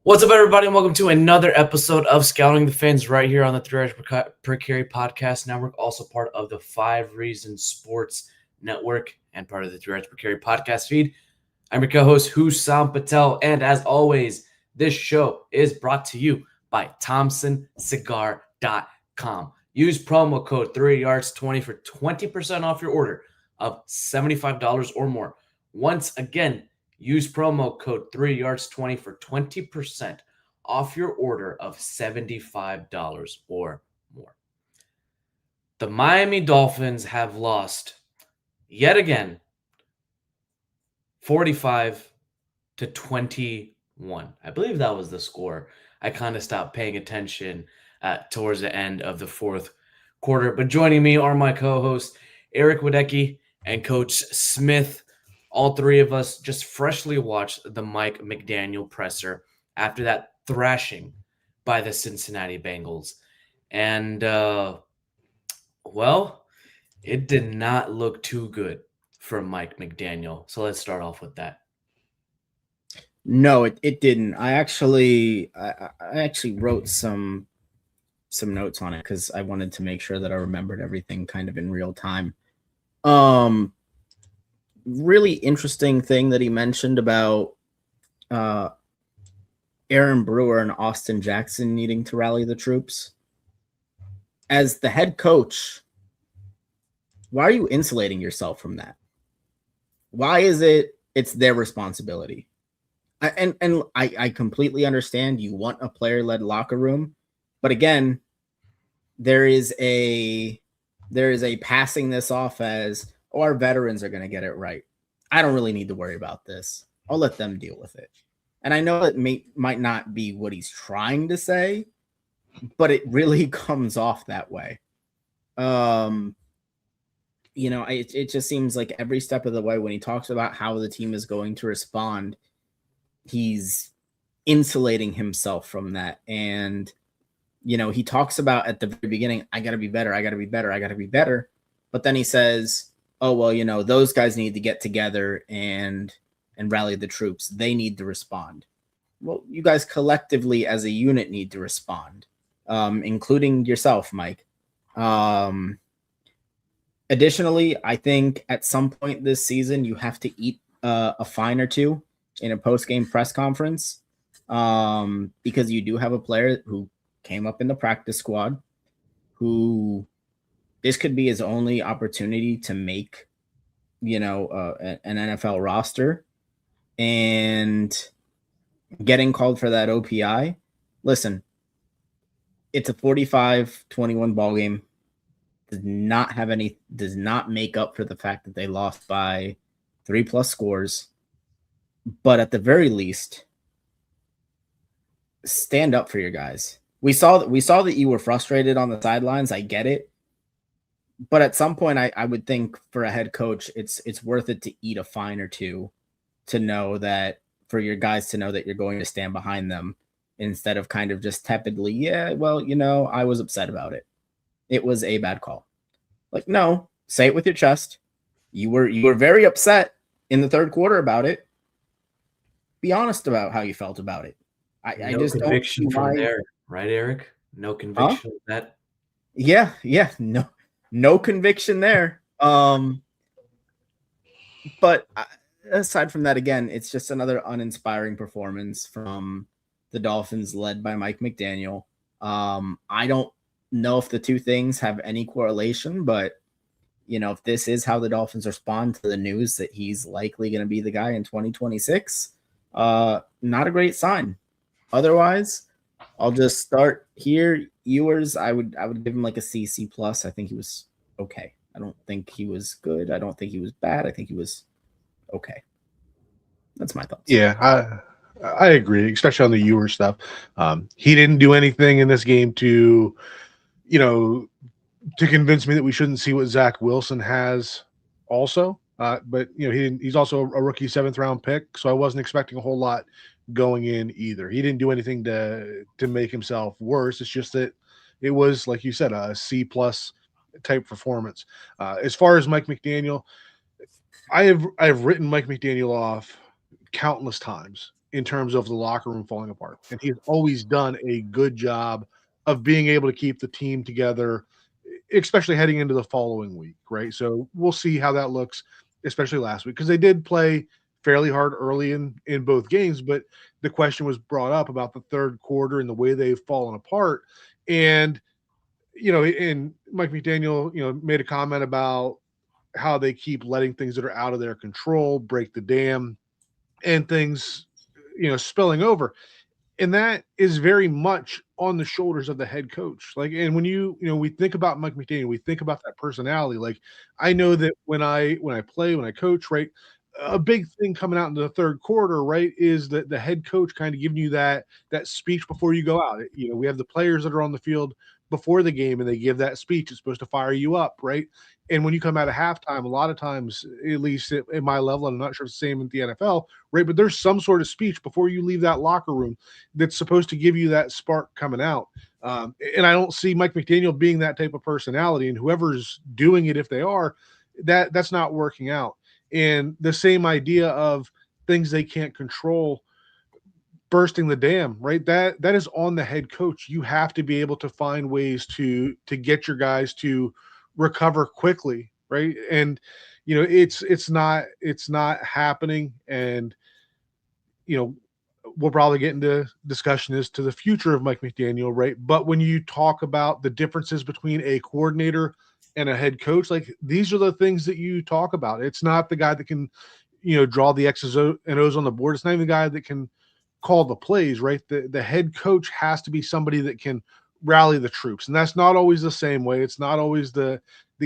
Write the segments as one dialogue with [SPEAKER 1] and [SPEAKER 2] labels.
[SPEAKER 1] What's up, everybody, and welcome to another episode of Scouting the Fins right here on the 3 Yards Per Carry Podcast Network, also part of the 5 Reasons Sports Network and part of the 3 Yards Per Carry Podcast feed. I'm your co-host, Hussam Patel, and as always, this show is brought to you by ThompsonCigar.com. Use promo code 3yards20 for 20% off your order of $75 or more. Once again, use promo code 3yards20 for 20% off your order of $75 or more. The Miami Dolphins have lost yet again 45-21. I believe that was the score. I kind of stopped paying attention towards the end of the fourth quarter. But joining me are my co-hosts, Eric Wadecki and Coach Smith. All three of us just freshly watched the Mike McDaniel presser after that thrashing by the Cincinnati Bengals. And, well, it did not look too good for Mike McDaniel. So let's start off with that.
[SPEAKER 2] No, it didn't. I actually wrote some notes on it because I wanted to make sure that I remembered everything kind of in real time. Really interesting thing that he mentioned about Aaron Brewer and Austin Jackson needing to rally the troops. As the head coach, why are you insulating yourself from that? Why is it's their responsibility? I completely understand you want a player-led locker room, but again, there is a passing this off as, oh, our veterans are going to get it right. I don't really need to worry about this. I'll let them deal with it. And I know it might not be what he's trying to say, but it really comes off that way. It just seems like every step of the way when he talks about how the team is going to respond, he's insulating himself from that. And, he talks about at the very beginning, I got to be better. I got to be better. I got to be better. But then he says, oh, well, those guys need to get together and rally the troops. They need to respond. Well, you guys collectively as a unit need to respond, including yourself, Mike. Additionally, I think at some point this season, you have to eat a fine or two in a post-game press conference because you do have a player who came up in the practice squad who this could be his only opportunity to make, an NFL roster, and getting called for that OPI. Listen, it's a 45-21 ball game. Does not make up for the fact that they lost by 3+ scores. But at the very least, stand up for your guys. We saw that you were frustrated on the sidelines. I get it. But at some point, I would think for a head coach, it's worth it to eat a fine or two to know that for your guys to know that you're going to stand behind them instead of kind of just tepidly, yeah, well, I was upset about it. It was a bad call. Like, no, say it with your chest. You were very upset in the third quarter about it. Be honest about how you felt about it. I just
[SPEAKER 1] conviction
[SPEAKER 2] don't
[SPEAKER 1] from there, right, Eric? No conviction of that.
[SPEAKER 2] Yeah, no conviction there. But aside from that, again, it's just another uninspiring performance from the Dolphins led by Mike McDaniel. I don't know if the two things have any correlation, but if this is how the Dolphins respond to the news that he's likely going to be the guy in 2026, not a great sign. Otherwise, I'll just start here. Ewers, I would give him like a C+. I think he was okay. I don't think he was good. I don't think he was bad. I think he was okay. That's my thoughts.
[SPEAKER 3] Yeah, I agree, especially on the Ewers stuff. He didn't do anything in this game to convince me that we shouldn't see what Zach Wilson has also. But he's also a rookie 7th round pick, so I wasn't expecting a whole lot going in either. He didn't do anything to make himself worse. It's just that it was, like you said, a C+ type performance. As far as Mike McDaniel, I have written Mike McDaniel off countless times in terms of the locker room falling apart. And he's always done a good job of being able to keep the team together, especially heading into the following week, right? So we'll see how that looks, especially last week, because they did play fairly hard early in both games, but the question was brought up about the third quarter and the way they've fallen apart. And, and Mike McDaniel, made a comment about how they keep letting things that are out of their control break the dam and things, spilling over. And that is very much on the shoulders of the head coach. Like, and when we think about Mike McDaniel, we think about that personality. Like, I know that when I coach, right, a big thing coming out in the third quarter, right, is that the head coach kind of giving you that speech before you go out. We have the players that are on the field before the game and they give that speech. It's supposed to fire you up, right? And when you come out of halftime, a lot of times, at least at my level, I'm not sure it's the same in the NFL, right? But there's some sort of speech before you leave that locker room that's supposed to give you that spark coming out. And I don't see Mike McDaniel being that type of personality, and whoever's doing it, if they are, that's not working out. And the same idea of things they can't control bursting the dam, right? That is on the head coach. You have to be able to find ways to get your guys to recover quickly, right? And it's not happening. And we'll probably get into discussion as to the future of Mike McDaniel, right? But when you talk about the differences between a coordinator and a head coach, like, these are the things that you talk about. It's not the guy that can, draw the X's and O's on the board. It's not even the guy that can call the plays, right? The head coach has to be somebody that can rally the troops. And that's not always the same way. It's not always the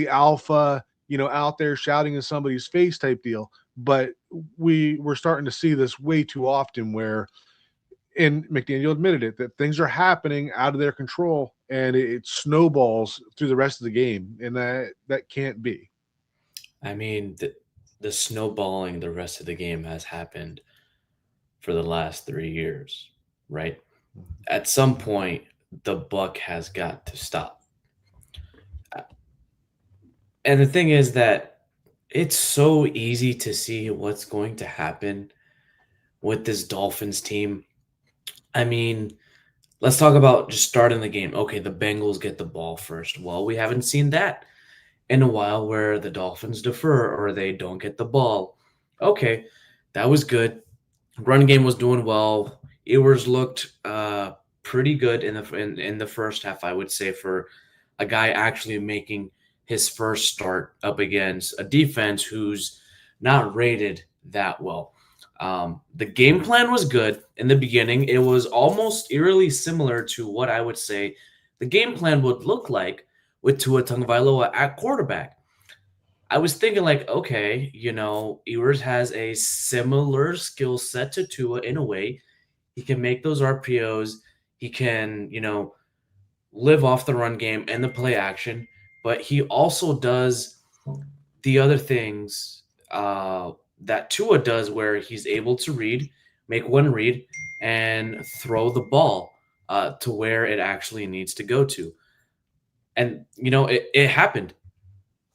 [SPEAKER 3] alpha, out there shouting in somebody's face type deal. But we're starting to see this way too often where, and McDaniel admitted it, that things are happening out of their control and it snowballs through the rest of the game. And that can't be.
[SPEAKER 1] I mean, the snowballing the rest of the game has happened for the last 3 years, right? At some point, the buck has got to stop. And the thing is that it's so easy to see what's going to happen with this Dolphins team. I mean, let's talk about just starting the game. Okay, the Bengals get the ball first. Well, we haven't seen that in a while where the Dolphins defer or they don't get the ball. Okay, that was good. Run game was doing well. Ewers looked pretty good in the first half, I would say, for a guy actually making his first start up against a defense who's not rated that well. The game plan was good in the beginning. It was almost eerily similar to what I would say the game plan would look like with Tua Tagovailoa at quarterback. I was thinking, like, okay, Ewers has a similar skill set to Tua in a way. He can make those RPOs. He can, live off the run game and the play action. But he also does the other things that Tua does, where he's able to make one read, and throw the ball to where it actually needs to go to. And, it happened.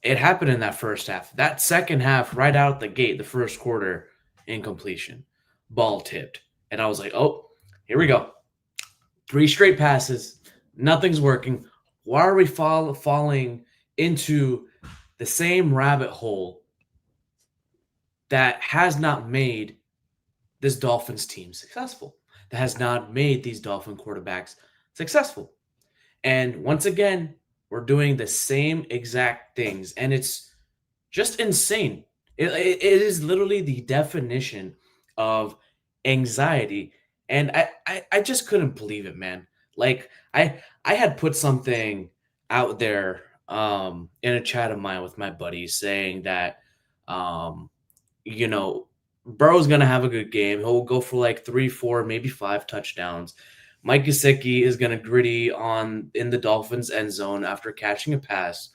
[SPEAKER 1] It happened in that first half. That second half, right out the gate, the first quarter, incompletion, ball tipped. And I was like, oh, here we go. 3 straight passes. Nothing's working. Why are we falling into the same rabbit hole that has not made this Dolphins team successful, that has not made these Dolphin quarterbacks successful? And once again, we're doing the same exact things, and it's just insane. It is literally the definition of anxiety, and I just couldn't believe it, man. Like, I had put something out there in a chat of mine with my buddies saying that Burrow's gonna have a good game. He'll go for like 3, 4, maybe 5 touchdowns. Mike Gesicki is going to gritty in the Dolphins end zone after catching a pass.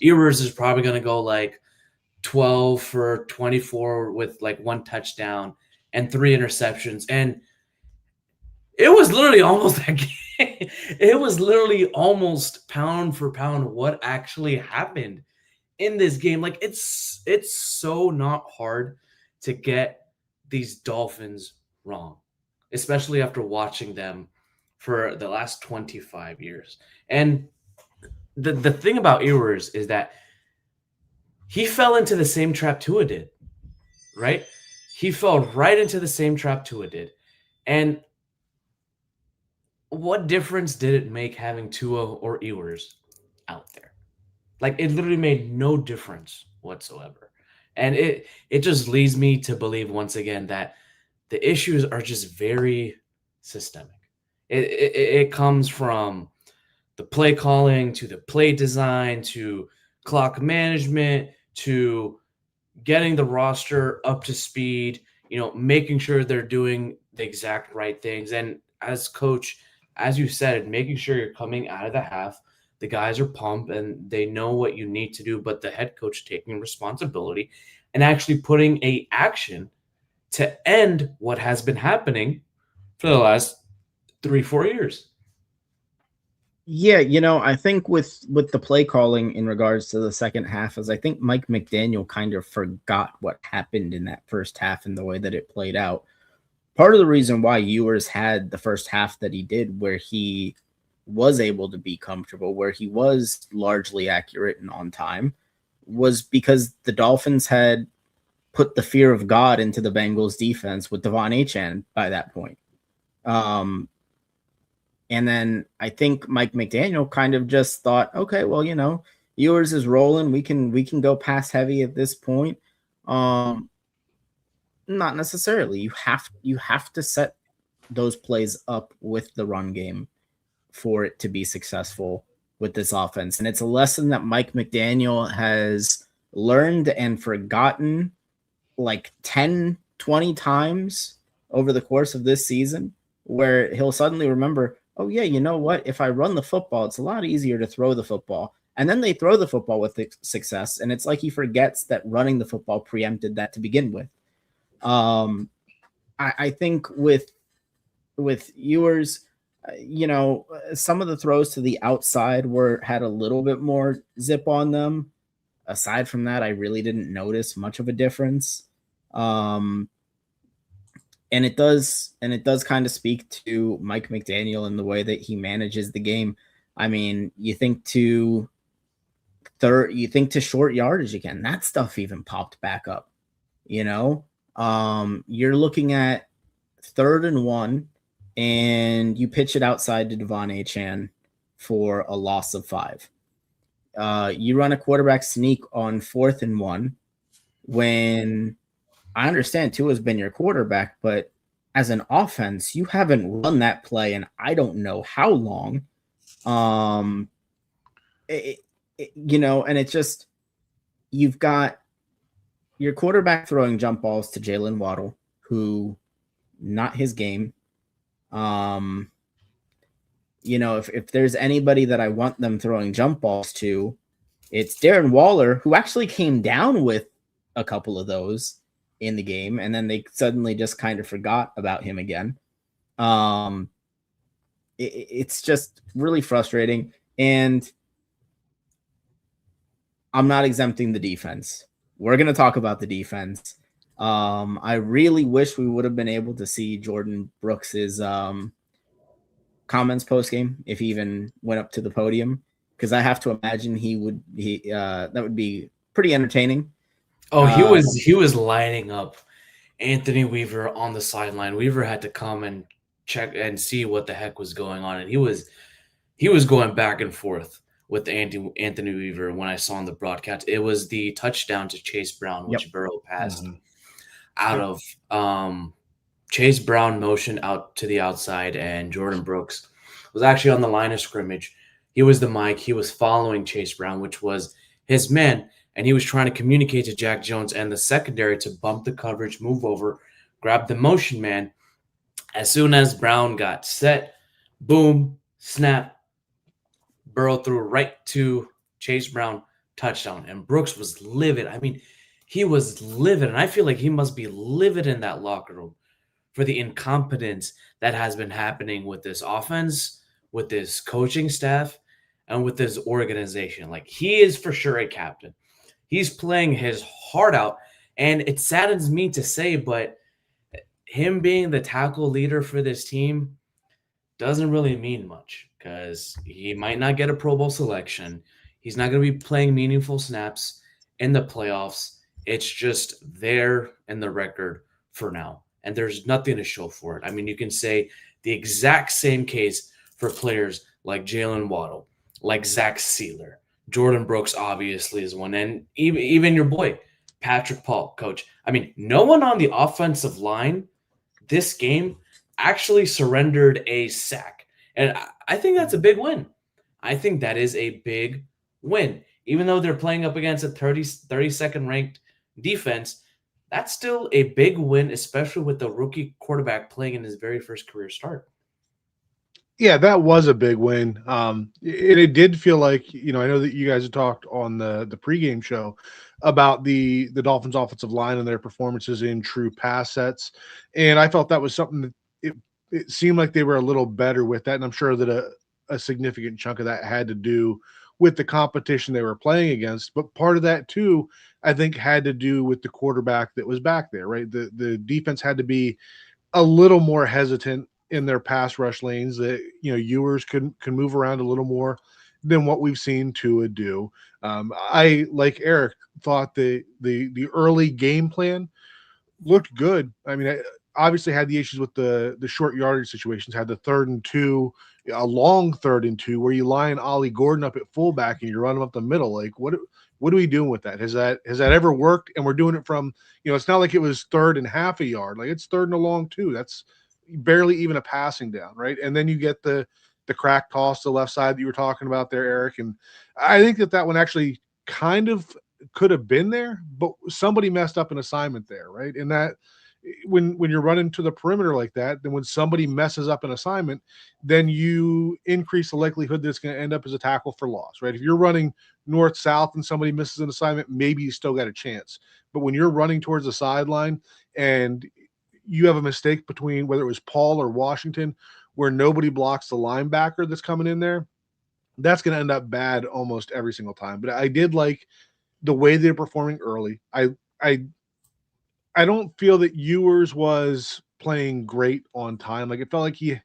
[SPEAKER 1] Ewers is probably going to go like 12 for 24 with like 1 touchdown and 3 interceptions. And it was literally almost that game. It was literally almost pound for pound what actually happened in this game. Like, it's so not hard to get these Dolphins wrong. especially after watching them for the last 25 years. And the thing about Ewers is that he fell into the same trap Tua did, right? He fell right into the same trap Tua did. And what difference did it make having Tua or Ewers out there? Like, it literally made no difference whatsoever. And it just leads me to believe once again that the issues are just very systemic. It comes from the play calling to the play design to clock management to getting the roster up to speed, making sure they're doing the exact right things. And as coach, as you said, making sure you're coming out of the half, the guys are pumped and they know what you need to do, but the head coach taking responsibility and actually putting a action to end what has been happening for the last 3-4 years.
[SPEAKER 2] Yeah, I think with the play calling in regards to the second half is I think Mike McDaniel kind of forgot what happened in that first half and the way that it played out. Part of the reason why Ewers had the first half that he did, where he was able to be comfortable, where he was largely accurate and on time, was because the Dolphins had put the fear of God into the Bengals defense with Devon Achane by that point. And then I think Mike McDaniel kind of just thought, okay, well, Ewers is rolling. We can go pass heavy at this point. Not necessarily. You have to set those plays up with the run game for it to be successful with this offense. And it's a lesson that Mike McDaniel has learned and forgotten like 10, 20 times over the course of this season, where he'll suddenly remember, oh yeah, you know what? If I run the football, it's a lot easier to throw the football. And then they throw the football with success. And it's like he forgets that running the football preempted that to begin with. I think with Ewers, some of the throws to the outside had a little bit more zip on them. Aside from that, I really didn't notice much of a difference. And it does kind of speak to Mike McDaniel and the way that he manages the game. I mean, you think to short yardage again. That stuff even popped back up. You're looking at 3rd and 1, and you pitch it outside to Devon Achane for a loss of 5. You run a quarterback sneak on 4th and 1 when I understand Tua's been your quarterback, but as an offense, you haven't run that play in I don't know how long. And it's just, you've got your quarterback throwing jump balls to Jalen Waddle, who not his game. If there's anybody that I want them throwing jump balls to, it's Darren Waller, who actually came down with a couple of those in the game, and then they suddenly just kind of forgot about him again. It's just really frustrating, and I'm not exempting the defense. We're going to talk about the defense. I really wish we would have been able to see Jordan Brooks's comments post game if he even went up to the podium, because I have to imagine that would be pretty entertaining.
[SPEAKER 1] Oh, he was lining up Anthony Weaver on the sideline. Weaver had to come and check and see what the heck was going on, and he was going back and forth with Anthony Weaver. When I saw on the broadcast, it was the touchdown to Chase Brown, which Burrow passed out of Chase Brown motion out to the outside, and Jordan Brooks was actually on the line of scrimmage. He was the mic. He was following Chase Brown, which was his man. And he was trying to communicate to Jack Jones and the secondary to bump the coverage, move over, grab the motion man. As soon as Brown got set, boom, snap, Burrow threw right to Chase Brown, touchdown. And Brooks was livid. I mean, he was livid. And I feel like he must be livid in that locker room for the incompetence that has been happening with this offense, with this coaching staff, and with this organization. Like, he is for sure a captain. He's playing his heart out, and it saddens me to say, but him being the tackle leader for this team doesn't really mean much because he might not get a Pro Bowl selection. He's not going to be playing meaningful snaps in the playoffs. It's just there in the record for now. And there's nothing to show for it. I mean, you can say the exact same case for players like Jalen Waddle, like Zach Sealer. Jordan Brooks obviously is one. And even your boy, Patrick Paul, coach. I mean, no one on the offensive line this game actually surrendered a sack. And I think that's a big win. I think that is a big win. Even though they're playing up against a 32nd ranked defense, that's still a big win, especially with the rookie quarterback playing in his very first career start.
[SPEAKER 3] Yeah, that was a big win. It did feel like, I know that you guys had talked on the pregame show about the Dolphins offensive line and their performances in true pass sets. And I felt that was something that it seemed like they were a little better with that. And I'm sure that a significant chunk of that had to do with the competition they were playing against. But part of that too, I think, had to do with the quarterback that was back there, right? The defense had to be a little more hesitant in their pass rush lanes, that Ewers can move around a little more than what we've seen Tua do. I, like Eric, thought the early game plan looked good. I mean, I obviously had the issues with the short yardage situations, had the 3rd and 2, a long 3rd and 2 where you line Ollie Gordon up at fullback and you run him up the middle. Like, what are we doing with that? Has that ever worked? And we're doing it from, it's not like it was 3rd and half a yard. Like, it's 3rd and a long 2. That's barely even a passing down, right? And then you get the crack toss to the left side that you were talking about there, Eric. And I think that one actually kind of could have been there, but somebody messed up an assignment there, right? And that when you're running to the perimeter like that, then when somebody messes up an assignment, then you increase the likelihood that it's going to end up as a tackle for loss, right? If you're running north-south and somebody misses an assignment, maybe you still got a chance. But when you're running towards the sideline and you have a mistake between whether it was Paul or Washington where nobody blocks the linebacker that's coming in there, that's going to end up bad almost every single time. But I did like the way they're performing early. I don't feel that Ewers was playing great on time. Like, it felt like he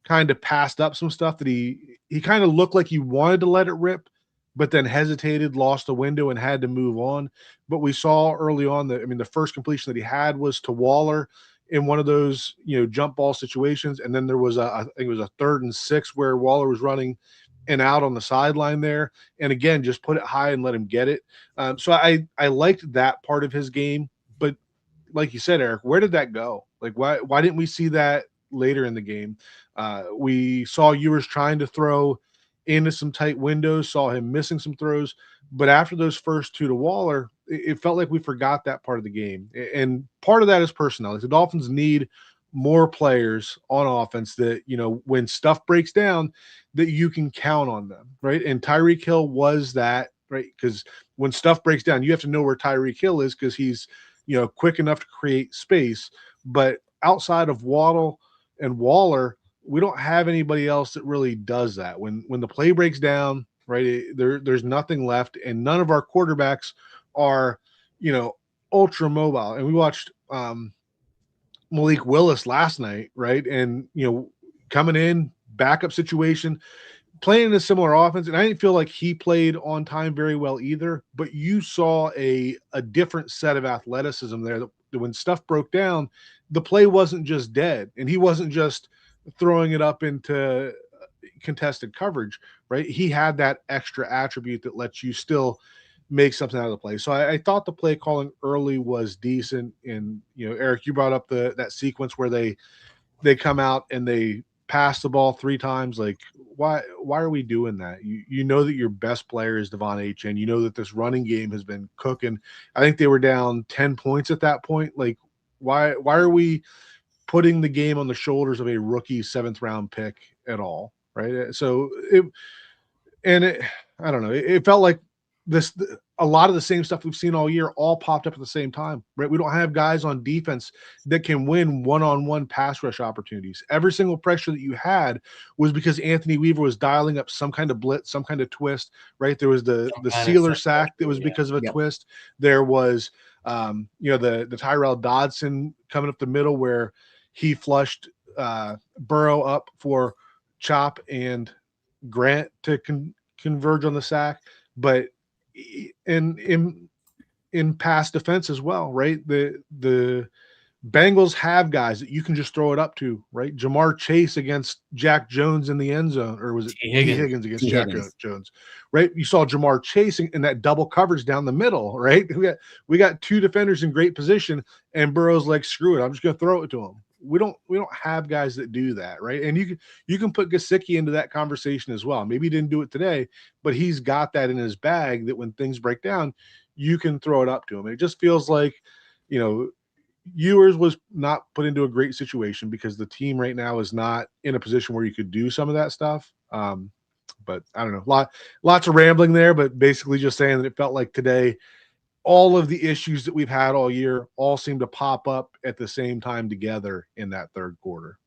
[SPEAKER 3] kind of passed up some stuff that he kind of looked like he wanted to let it rip, but then hesitated, lost the window, and had to move on. But we saw early on the first completion that he had was to Waller in one of those, jump ball situations. And then there was I think it was a 3rd and 6 where Waller was running and out on the sideline there. And again, just put it high and let him get it. So I liked that part of his game. But like you said, Eric, where did that go? Like, why didn't we see that later in the game? We saw Ewers trying to throw into some tight windows, saw him missing some throws. But after those first 2 to Waller, it felt like we forgot that part of the game. And part of that is personnel. Like, the Dolphins need more players on offense that, when stuff breaks down, that you can count on them, right? And Tyreek Hill was that, right? Because when stuff breaks down, you have to know where Tyreek Hill is because he's, quick enough to create space. But outside of Waddle and Waller, we don't have anybody else that really does that. When the play breaks down, right, there's nothing left, and none of our quarterbacks are, ultra mobile. And we watched Malik Willis last night, right? And, coming in, backup situation, playing in a similar offense. And I didn't feel like he played on time very well either, but you saw a different set of athleticism there that when stuff broke down, the play wasn't just dead, and he wasn't just throwing it up into contested coverage, right? He had that extra attribute that lets you still make something out of the play. So I thought the play calling early was decent. And, Eric, you brought up that sequence where they come out and they pass the ball 3 times. Like, why are we doing that? You know that your best player is Devon Achane. You know that this running game has been cooking. I think they were down 10 points at that point. Like, why are we putting the game on the shoulders of a rookie 7th round pick at all, right? So I don't know. It felt like a lot of the same stuff we've seen all year all popped up at the same time, right? We don't have guys on defense that can win one-on-one pass rush opportunities. Every single pressure that you had was because Anthony Weaver was dialing up some kind of blitz, some kind of twist, right? There was the Sealer sack that was because of a twist. There was, the Tyrell Dodson coming up the middle where he flushed Burrow up for Chop and Grant to converge on the sack, but in pass defense as well, right? The Bengals have guys that you can just throw it up to, right? Jamar Chase against Jack Jones in the end zone, or was it T. Higgins against Jack Jones, right? You saw Jamar Chase in that double coverage down the middle, right? We got two defenders in great position, and Burrow's like, screw it, I'm just going to throw it to him. We don't have guys that do that, right? And you can put Gesicki into that conversation as well. Maybe he didn't do it today, but he's got that in his bag that when things break down, you can throw it up to him. And it just feels like, Ewers was not put into a great situation because the team right now is not in a position where you could do some of that stuff. But I don't know, lots of rambling there, but basically just saying that it felt like today, all of the issues that we've had all year all seem to pop up at the same time together in that third quarter.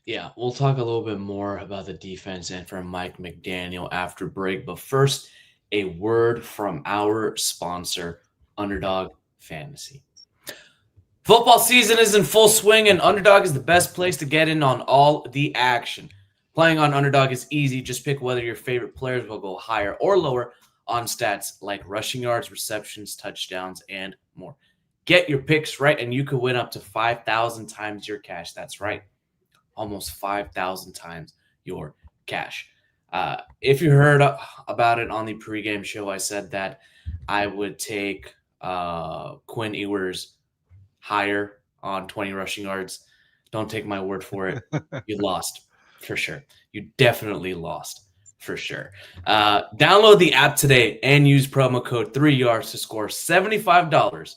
[SPEAKER 1] Yeah, we'll talk a little bit more about the defense and from Mike McDaniel after break. But first, a word from our sponsor, Underdog Fantasy. Football season is in full swing, and Underdog is the best place to get in on all the action. Playing on Underdog is easy. Just pick whether your favorite players will go higher or lower on stats like rushing yards, receptions, touchdowns, and more. Get your picks right, and you could win up to 5,000 times your cash. That's right, almost 5,000 times your cash. If you heard about it on the pregame show, I said that I would take Quinn Ewers higher on 20 rushing yards. Don't take my word for it. You lost for sure. You definitely lost for sure. Download the app today and use promo code 3yards to score $75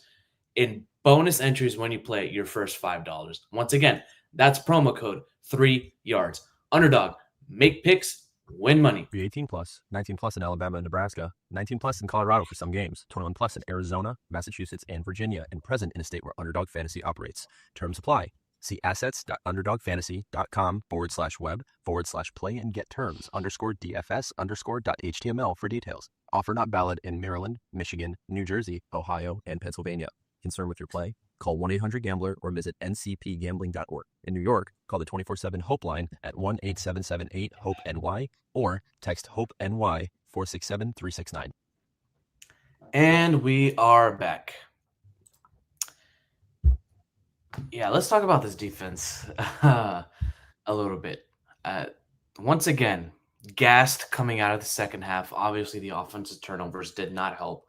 [SPEAKER 1] in bonus entries when you play your first $5. Once again, that's promo code 3yards. Underdog, make picks, win money.
[SPEAKER 4] Be 18 plus, 19 plus in Alabama and Nebraska, 19 plus in Colorado for some games, 21 plus in Arizona, Massachusetts, and Virginia, and present in a state where Underdog Fantasy operates. Terms apply. See assets.underdogfantasy.com/web/play and get terms _DFS_.html for details. Offer not valid in Maryland, Michigan, New Jersey, Ohio, and Pennsylvania. Concerned with your play? Call 1-800-GAMBLER or visit ncpgambling.org. In New York, call the 24/7 HOPE line at 1-877-8-HOPE-NY or text HOPE-NY 467-369.
[SPEAKER 1] And we are back. Yeah, let's talk about this defense a little bit. Once again, gassed coming out of the second half. Obviously, the offensive turnovers did not help.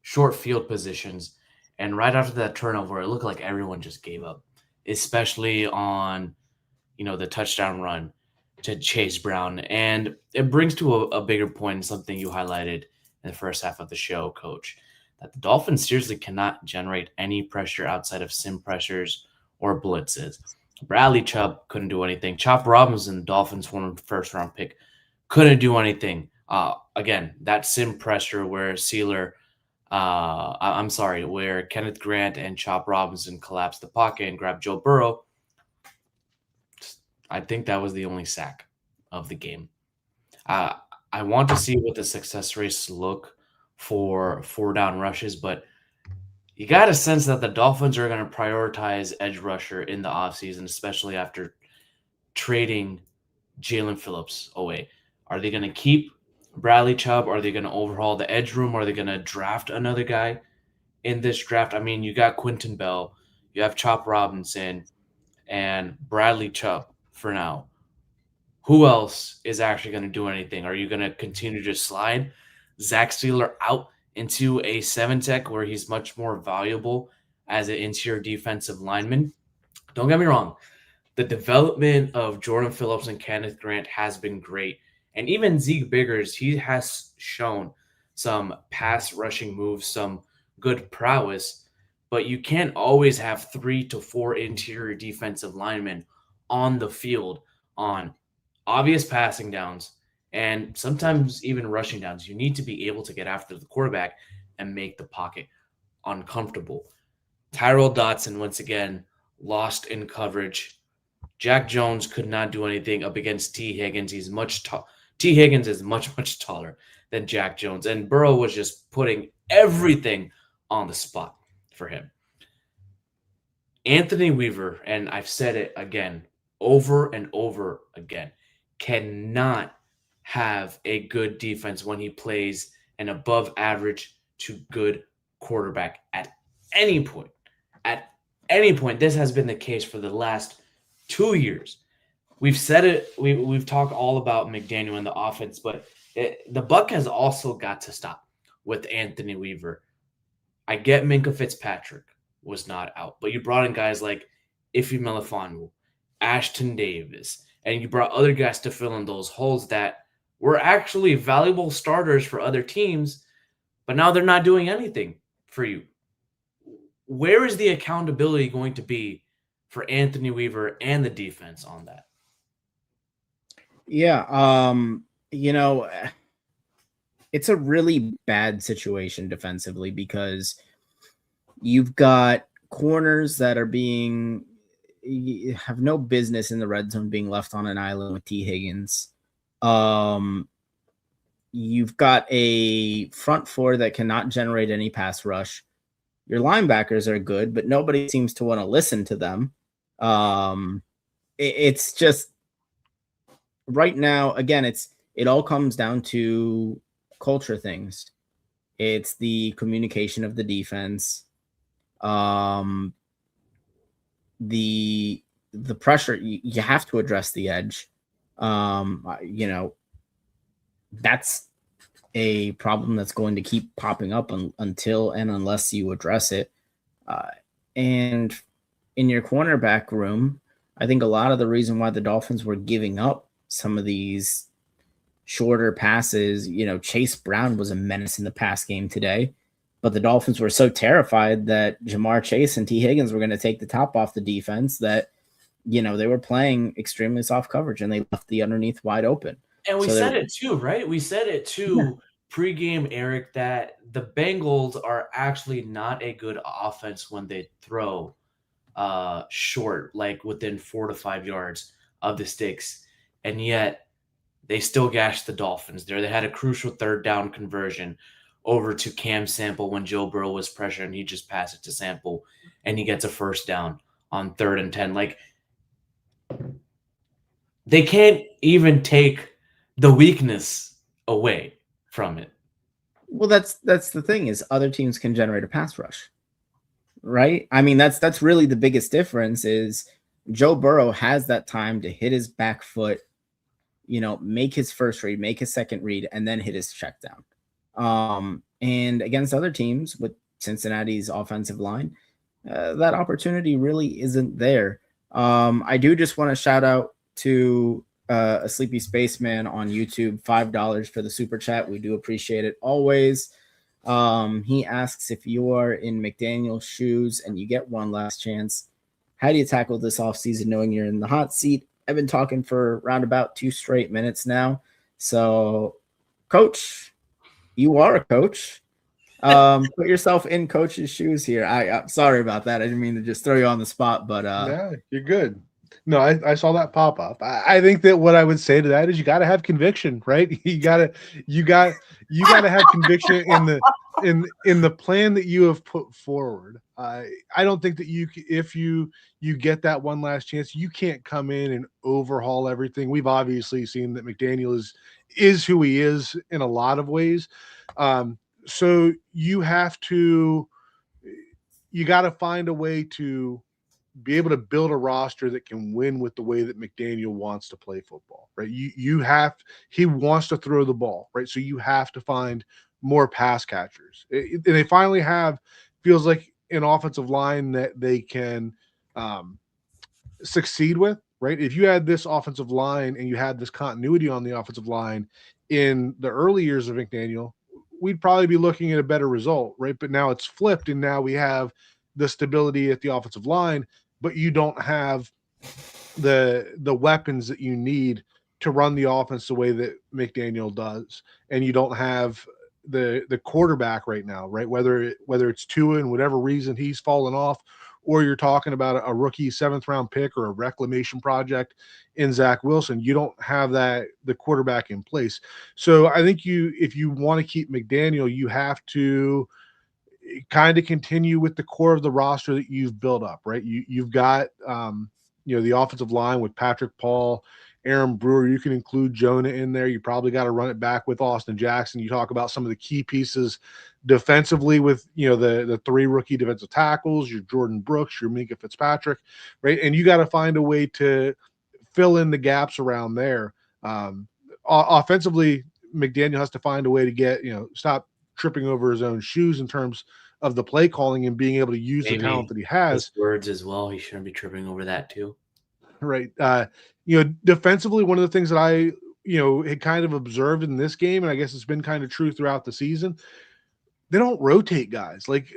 [SPEAKER 1] Short field positions. And right after that turnover, it looked like everyone just gave up, especially on, the touchdown run to Chase Brown. And it brings to a bigger point, something you highlighted in the first half of the show, Coach, that the Dolphins seriously cannot generate any pressure outside of sim pressures or blitzes. Bradley Chubb couldn't do anything. Chop Robinson, the Dolphins' former first-round pick, couldn't do anything. Again, that sim pressure where where Kenneth Grant and Chop Robinson collapsed the pocket and grabbed Joe Burrow. I think that was the only sack of the game. I want to see what the success rates look for 4-down rushes, but you got a sense that the Dolphins are going to prioritize edge rusher in the offseason, especially after trading Jalen Phillips away. Are they going to keep Bradley Chubb? Are they going to overhaul the edge room? Are they going to draft another guy in this draft? I mean, you got Quentin Bell, you have Chop Robinson, and Bradley Chubb for now. Who else is actually going to do anything? Are you going to continue to slide Zach Steeler out into a 7-tech where he's much more valuable as an interior defensive lineman? Don't get me wrong. The development of Jordan Phillips and Kenneth Grant has been great. And even Zeke Biggers, he has shown some pass rushing moves, some good prowess, but you can't always have 3 to 4 interior defensive linemen on the field on obvious passing downs and sometimes even rushing downs. You need to be able to get after the quarterback and make the pocket uncomfortable. Tyrell Dotson, once again, lost in coverage. Jack Jones could not do anything up against T. Higgins. T. Higgins is much, much taller than Jack Jones. And Burrow was just putting everything on the spot for him. Anthony Weaver, and I've said it again, over and over again, cannot have a good defense when he plays an above average to good quarterback at any point. At any point, this has been the case for the last 2 years. We've said it. We've talked all about McDaniel and the offense, but the buck has also got to stop with Anthony Weaver. I get Minka Fitzpatrick was not out, but you brought in guys like Ife Melifonwu, Ashton Davis, and you brought other guys to fill in those holes that were actually valuable starters for other teams, but now they're not doing anything for you. Where is the accountability going to be for Anthony Weaver and the defense on that?
[SPEAKER 2] Yeah, it's a really bad situation defensively because you've got corners that are have no business in the red zone being left on an island with T. Higgins. You've got a front four that cannot generate any pass rush. Your linebackers are good, but nobody seems to want to listen to them. It's just right now, again, it all comes down to culture things. It's the communication of the defense. The pressure, you have to address the edge. That's a problem that's going to keep popping up until and unless you address it. And in your cornerback room, I think a lot of the reason why the Dolphins were giving up some of these shorter passes, Chase Brown was a menace in the pass game today, but the Dolphins were so terrified that Jamar Chase and T. Higgins were going to take the top off the defense that, they were playing extremely soft coverage and they left the underneath wide open.
[SPEAKER 1] And we said it too, right? We said it too pregame, Eric, that the Bengals are actually not a good offense when they throw short, like within 4 to 5 yards of the sticks. And yet they still gashed the Dolphins there. They had a crucial third down conversion over to Cam Sample when Joe Burrow was pressured, and he just passed it to Sample, and he gets a first down on 3rd and 10. Like, they can't even take the weakness away from it.
[SPEAKER 2] Well, that's the thing is other teams can generate a pass rush, right? I mean, that's really the biggest difference is Joe Burrow has that time to hit his back foot, make his first read, make his second read, and then hit his check down. And against other teams with Cincinnati's offensive line, that opportunity really isn't there. I do just want to shout out to a Sleepy Spaceman on YouTube, $5 for the super chat. We do appreciate it always. He asks, if you are in McDaniel's shoes and you get one last chance, how do you tackle this offseason knowing you're in the hot seat? I've been talking for around about 2 straight minutes now. So, Coach, you are a coach. Put yourself in Coach's shoes here. I'm sorry about that. I didn't mean to just throw you on the spot, but
[SPEAKER 3] no, you're good. No, I saw that pop up. I think that what I would say to that is you got to have conviction, right? You got to have conviction in the plan that you have put forward. I don't think that if you get that one last chance, you can't come in and overhaul everything. We've obviously seen that McDaniel is who he is in a lot of ways. So you got to find a way to be able to build a roster that can win with the way that McDaniel wants to play football, right? He wants to throw the ball, right? So you have to find more pass catchers. And they finally feels like an offensive line that they can succeed with, right? If you had this offensive line and you had this continuity on the offensive line in the early years of McDaniel, we'd probably be looking at a better result, right? But now it's flipped, and now we have the stability at the offensive line, but you don't have the weapons that you need to run the offense the way that McDaniel does, and you don't have the quarterback right now, right? Whether it's Tua and whatever reason he's fallen off, or you're talking about a rookie 7th round pick or a reclamation project in Zach Wilson, you don't have the quarterback in place. So I think if you want to keep McDaniel, you have to kind of continue with the core of the roster that you've built up, right? You've got the offensive line with Patrick Paul, Aaron Brewer. You can include Jonah in there. You probably got to run it back with Austin Jackson. You talk about some of the key pieces defensively with the 3 rookie defensive tackles, your Jordan Brooks, your Minka Fitzpatrick, right? And you got to find a way to fill in the gaps around there. Offensively, McDaniel has to find a way to get stop tripping over his own shoes in terms of the play calling and being able to use the talent that he has.
[SPEAKER 1] His words as well. He shouldn't be tripping over that too.
[SPEAKER 3] Right. Defensively, one of the things that I had kind of observed in this game, and I guess it's been kind of true throughout the season, they don't rotate guys. Like,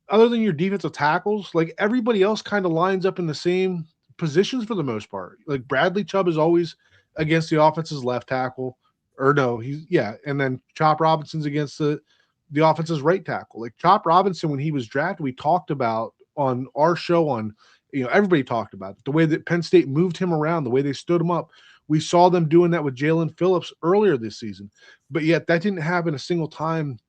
[SPEAKER 3] other than your defensive tackles, like everybody else kind of lines up in the same positions for the most part. Like Bradley Chubb is always against the offense's left tackle, and then Chop Robinson's against the offense's right tackle. Like Chop Robinson, when he was drafted, we talked about on our show everybody talked about it, the way that Penn State moved him around, the way they stood him up. We saw them doing that with Jalen Phillips earlier this season, but yet that didn't happen a single time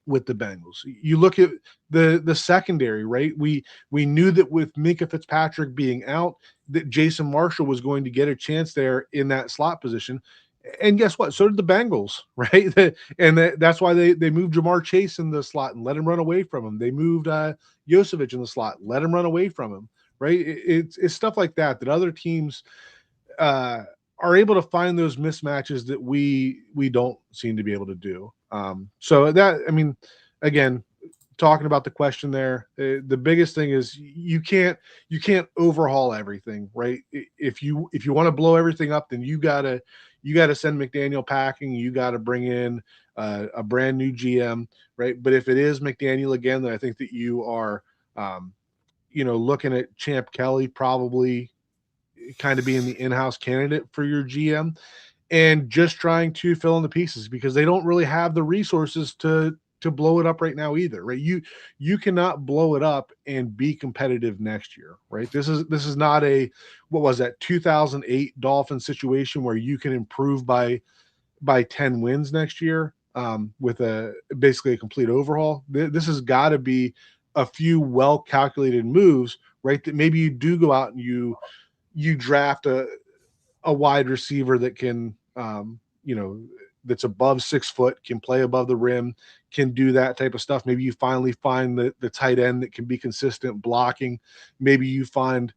[SPEAKER 3] with the Bengals. You look at the secondary, right? We knew that with Minka Fitzpatrick being out, that Jason Marshall was going to get a chance there in that slot position. And guess what? So did the Bengals, right? That's why they moved Jamar Chase in the slot and let him run away from him. They moved Yosevich in the slot, let him run away from him, right? It's stuff like that other teams are able to find those mismatches that we don't seem to be able to do. So that, I mean, again, talking about the question there, the biggest thing is you can't overhaul everything, right? If you want to blow everything up, then you gotta send McDaniel packing. You gotta bring in a brand new GM, right? But if it is McDaniel again, then I think that you are, looking at Champ Kelly probably kind of being the in-house candidate for your GM, and just trying to fill in the pieces because they don't really have the resources to blow it up right now either, right? You cannot blow it up and be competitive next year, right? This is not a 2008 Dolphins situation where you can improve by 10 wins next year with basically a complete overhaul. This has got to be a few well calculated moves, right? That maybe you do go out and you draft a wide receiver that can, that's above 6 foot, can play above the rim, can do that type of stuff. Maybe you finally find the tight end that can be consistent blocking. Maybe you find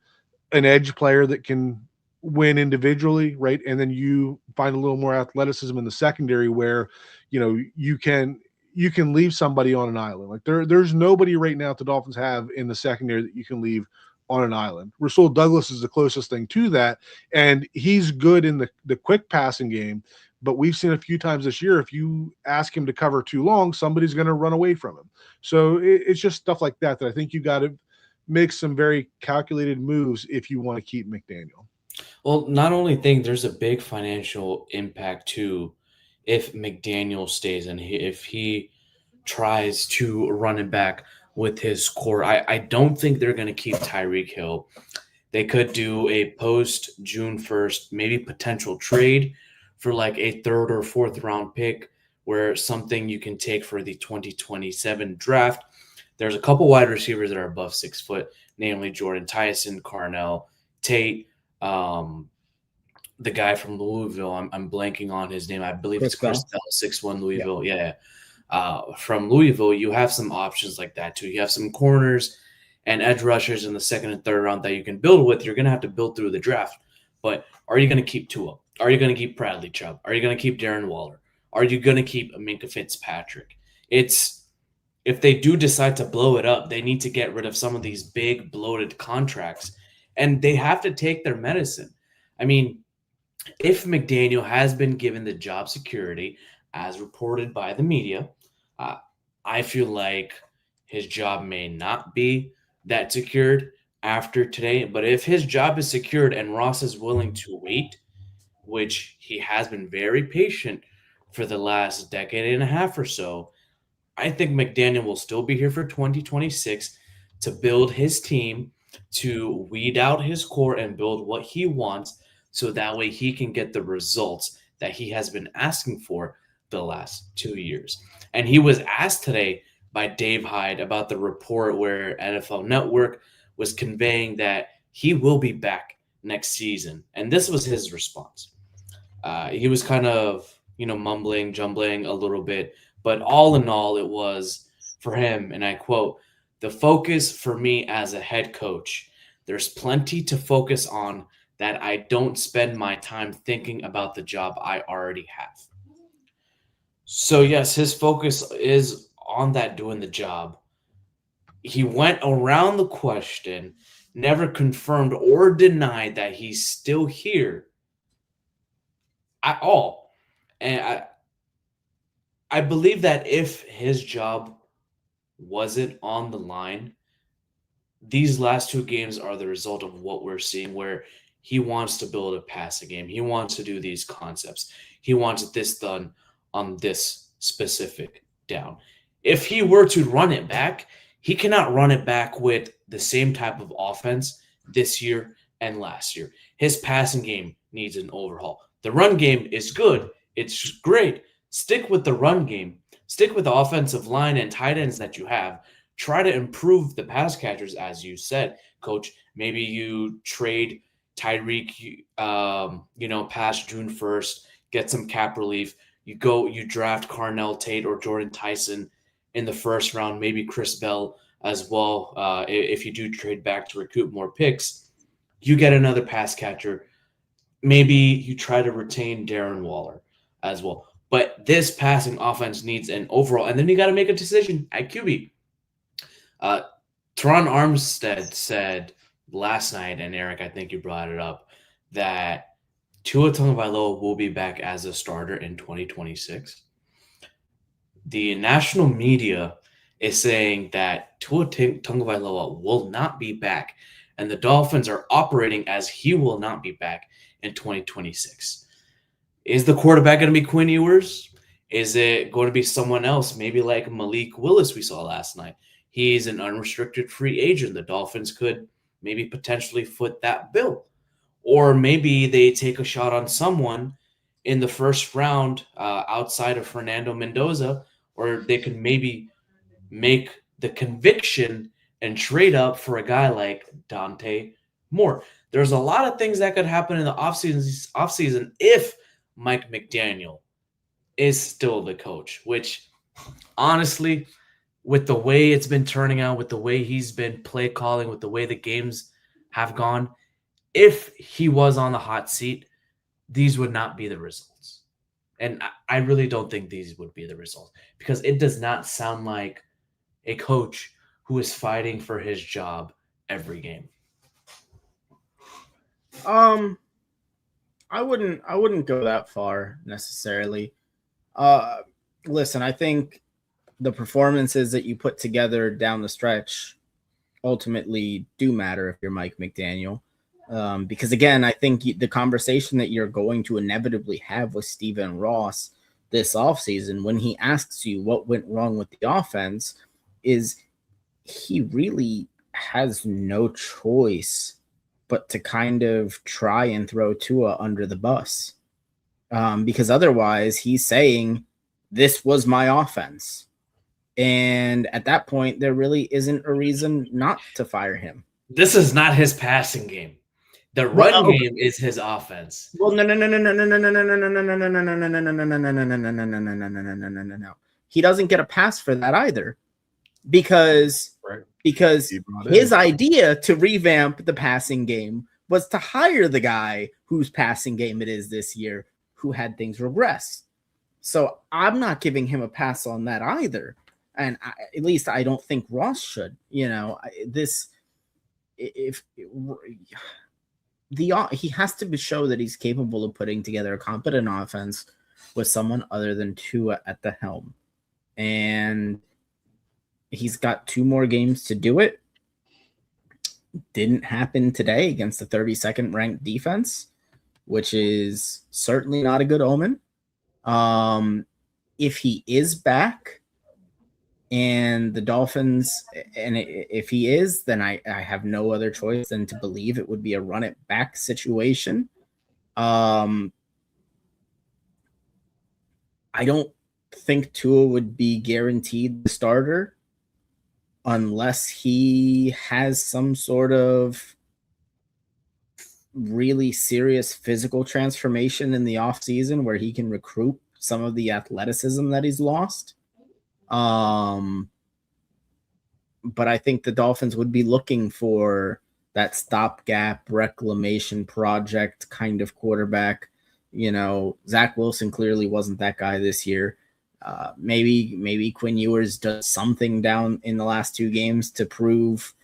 [SPEAKER 3] an edge player that can win individually, right? And then you find a little more athleticism in the secondary where, you can leave somebody on an island. Like there's nobody right now that the Dolphins have in the secondary that you can leave on an island. Rasul Douglas is the closest thing to that, and he's good in the quick passing game, but we've seen a few times this year, if you ask him to cover too long, somebody's going to run away from him. So it's just stuff like that I think you got to make some very calculated moves if you want to keep McDaniel.
[SPEAKER 1] Well, not only think there's a big financial impact too if McDaniel stays and if he tries to run it back with his core. I don't think they're going to keep Tyreek Hill. They could do a post June 1st, maybe potential trade for like a 3rd or 4th round pick where something you can take for the 2027 draft. There's a couple wide receivers that are above 6 foot, namely Jordan Tyson, Carnell, Tate, the guy from Louisville. I'm blanking on his name. I believe it's Chris Bell, 6'1" Louisville. Yeah. From Louisville, you have some options like that too. You have some corners and edge rushers in the 2nd and 3rd round that you can build with. You're going to have to build through the draft. But are you going to keep Tua? Are you going to keep Bradley Chubb? Are you going to keep Darren Waller? Are you going to keep Minka Fitzpatrick? If they do decide to blow it up, they need to get rid of some of these big bloated contracts, and they have to take their medicine. I mean, if McDaniel has been given the job security, as reported by the media, I feel like his job may not be that secured after today. But if his job is secured and Ross is willing to wait, which he has been very patient for the last decade and a half or so, I think McDaniel will still be here for 2026 to build his team, to weed out his core and build what he wants so that way he can get the results that he has been asking for the last 2 years. And he was asked today by Dave Hyde about the report where NFL Network was conveying that he will be back next season. And this was his response. He was kind of, mumbling, jumbling a little bit, but all in all, it was for him, and I quote, "The focus for me as a head coach, there's plenty to focus on that I don't spend my time thinking about the job I already have." So, yes, his focus is on that doing the job. He went around the question, never confirmed or denied that he's still here at all. And I believe that if his job wasn't on the line, these last two games are the result of what we're seeing, where he wants to build a passing game. He wants to do these concepts. He wants this done on this specific down. If he were to run it back, he cannot run it back with the same type of offense this year and last year. His passing game needs an overhaul. The run game is good. It's great. Stick with the run game. Stick with the offensive line and tight ends that you have. Try to improve the pass catchers, as you said, Coach. Maybe you trade Tyreek, past June 1st, get some cap relief. You draft Carnell Tate or Jordan Tyson in the first round, maybe Chris Bell as well. If you do trade back to recoup more picks, you get another pass catcher. Maybe you try to retain Darren Waller as well. But this passing offense needs an overall, and then you got to make a decision at QB. Teron Armstead said last night, and Eric, I think you brought it up, that Tua Tagovailoa will be back as a starter in 2026. The national media is saying that Tua Tagovailoa will not be back, and the Dolphins are operating as he will not be back in 2026. Is the quarterback going to be Quinn Ewers? Is it going to be someone else, maybe like Malik Willis we saw last night? He's an unrestricted free agent. The Dolphins could maybe potentially foot that bill. Or maybe they take a shot on someone in the first round outside of Fernando Mendoza, or they could maybe make the conviction and trade up for a guy like Dante Moore. There's a lot of things that could happen in the offseason if Mike McDaniel is still the coach, which honestly, with the way it's been turning out, with the way he's been play calling, with the way the games have gone, if he was on the hot seat, these would not be the results. And I really don't think these would be the results, because it does not sound like a coach who is fighting for his job every game.
[SPEAKER 2] I wouldn't go that far necessarily. Listen, I think the performances that you put together down the stretch ultimately do matter if you're Mike McDaniel. Because again, I think the conversation that you're going to inevitably have with Stephen Ross this offseason, when he asks you what went wrong with the offense, is he really has no choice but to kind of try and throw Tua under the bus. Because otherwise he's saying, this was my offense. And at that point, there really isn't a reason not to fire him.
[SPEAKER 1] This is not his passing game. The run game is his offense.
[SPEAKER 2] Well, no. He doesn't get a pass for that either, because his idea to revamp the passing game was to hire the guy whose passing game it is this year, who had things regress. So I'm not giving him a pass on that either. And at least I don't think Ross should. He has to show that he's capable of putting together a competent offense with someone other than Tua at the helm. And he's got 2 more games to do it. Didn't happen today against the 32nd ranked defense, which is certainly not a good omen. If he is back and the Dolphins, and if he is, then I have no other choice than to believe it would be a run it back situation. I don't think Tua would be guaranteed the starter unless he has some sort of really serious physical transformation in the offseason where he can recruit some of the athleticism that he's lost. But I think the Dolphins would be looking for that stopgap reclamation project kind of quarterback. Zach Wilson clearly wasn't that guy this year. Maybe Quinn Ewers does something down in the last 2 games to prove,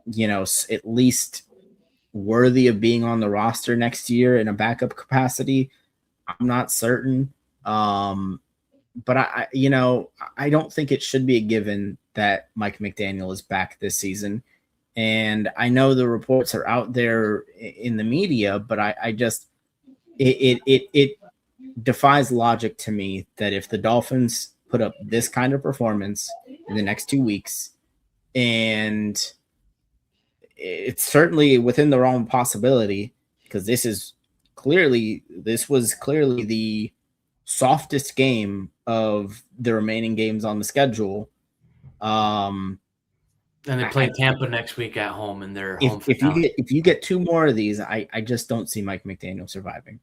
[SPEAKER 2] at least worthy of being on the roster next year in a backup capacity. I'm not certain. But I don't think it should be a given that Mike McDaniel is back this season. And I know the reports are out there in the media, but I just, it defies logic to me that if the Dolphins put up this kind of performance in the next 2 weeks, and it's certainly within the realm of possibility, because this was clearly the softest game of the remaining games on the schedule.
[SPEAKER 1] And they play Tampa next week at home, and they're home.
[SPEAKER 2] If you get 2 more of these, I just don't see Mike McDaniel surviving.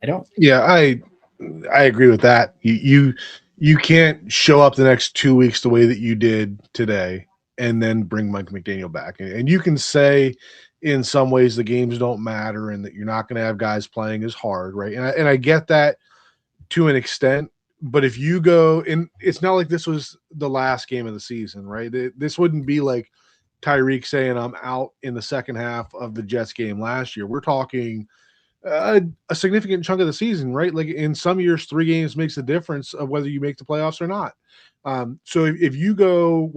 [SPEAKER 2] I don't.
[SPEAKER 3] Yeah, I agree with that. You can't show up the next 2 weeks the way that you did today and then bring Mike McDaniel back. And you can say in some ways the games don't matter and that you're not going to have guys playing as hard, right? And I get that to an extent, but if you go in, it's not like this was the last game of the season, right? This wouldn't be like Tyreek saying I'm out in the second half of the Jets game last year. We're talking a significant chunk of the season, right? Like in some years, 3 games makes a difference of whether you make the playoffs or not. So if you go,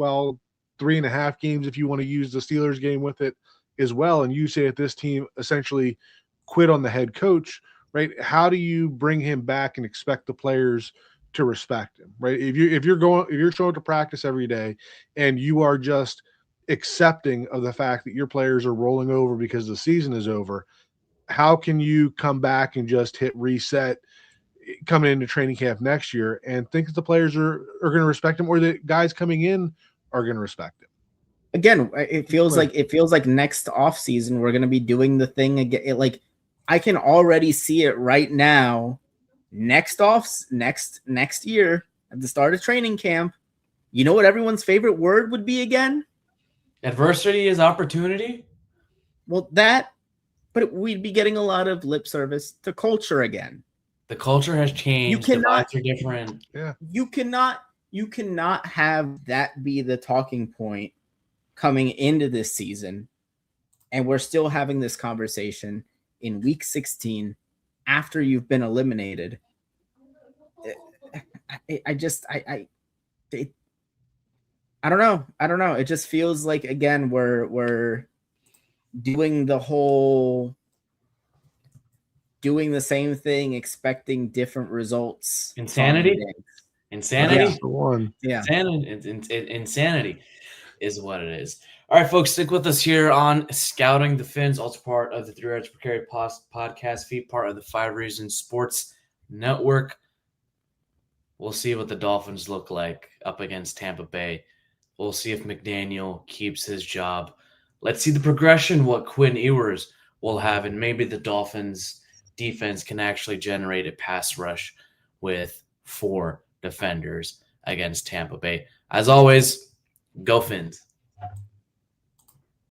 [SPEAKER 3] 3.5 games, if you want to use the Steelers game with it as well, and you say that this team essentially quit on the head coach, right? How do you bring him back and expect the players to respect him, right? If you're showing up to practice every day and you are just accepting of the fact that your players are rolling over because the season is over, how can you come back and just hit reset coming into training camp next year and think that the players are going to respect him, or the guys coming in are going to respect him?
[SPEAKER 2] Again, it feels like next offseason we're going to be doing the thing again. Like I can already see it right now. Next year at the start of training camp, you know what everyone's favorite word would be again?
[SPEAKER 1] Adversity is opportunity.
[SPEAKER 2] Well, but we'd be getting a lot of lip service to culture again.
[SPEAKER 1] The culture has changed. The vibes are different.
[SPEAKER 3] Yeah.
[SPEAKER 2] You cannot have that be the talking point coming into this season, and we're still having this conversation in week 16 after you've been eliminated. I don't know. It just feels like, again, we're doing the same thing, expecting different results.
[SPEAKER 1] Insanity.
[SPEAKER 2] Yeah.
[SPEAKER 1] Insanity is what it is. All right, folks, stick with us here on Scouting the Fins, also part of the 3 Yards Per Carry podcast feed, part of the 5 Reasons Sports Network. We'll see what the Dolphins look like up against Tampa Bay. We'll see if McDaniel keeps his job. Let's see the progression, what Quinn Ewers will have, and maybe the Dolphins defense can actually generate a pass rush with 4 defenders against Tampa Bay. As always, go Fins.